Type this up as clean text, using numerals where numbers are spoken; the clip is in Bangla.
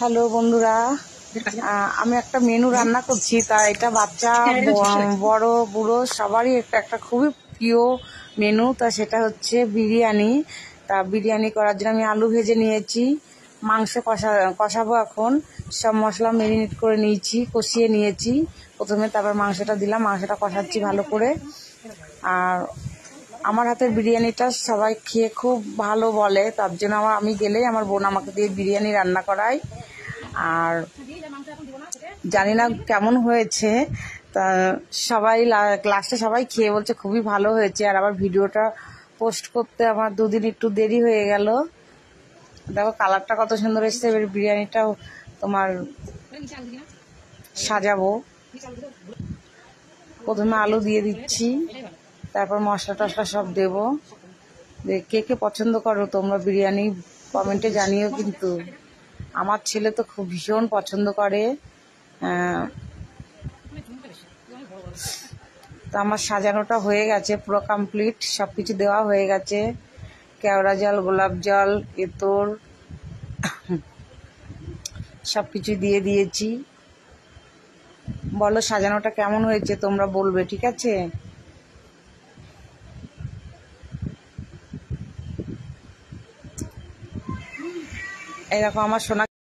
হ্যালো বন্ধুরা, আমি একটা মেনু রান্না করছি। তা এটা বাচ্চা বড় বুড়ো সবারই একটা খুবই প্রিয় মেনু। তা সেটা হচ্ছে বিরিয়ানি। তা বিরিয়ানি করার জন্য আমি আলু ভেজে নিয়েছি, মাংস কষাবো। এখন সব মশলা ম্যারিনেট করে নিয়েছি, কষিয়ে নিয়েছি প্রথমে, তারপর মাংসটা দিলাম, মাংসটা কষাচ্ছি ভালো করে। আর আমার হাতের বিরিয়ানিটা সবাই খেয়ে খুব ভালো বলে, তার জন্য আমি গেলেই আমার বোন আমাকে দিয়ে বিরিয়ানি রান্না করায়। আর জানি না কেমন হয়েছে, তা সবাই লাস্টে সবাই খেয়ে বলছে খুবই ভালো হয়েছে। আর আবার ভিডিওটা পোস্ট করতে আমার দুদিন একটু দেরি হয়ে গেল। দেখো কালারটা কত সুন্দর এসছে। এবার বিরিয়ানিটাও তোমার সাজাবো। প্রথমে আলু দিয়ে দিচ্ছি, তারপর মশলা টশলা সব দেবো। কে কে পছন্দ করো তোমরা বিরিয়ানি কমেন্টে জানিও। কিন্তু আমার ছেলে তো খুব ভীষণ পছন্দ করে। তো আমার সাজানোটা হয়ে গেছে, পুরো কমপ্লিট, সব কিছু দেওয়া হয়ে গেছে। কেওড়া জল, গোলাপ জল, এঁতর সব কিছু দিয়ে দিয়েছি। বলো সাজানোটা কেমন হয়েছে, তোমরা বলবে, ঠিক আছে? এই দেখো আমার সোনা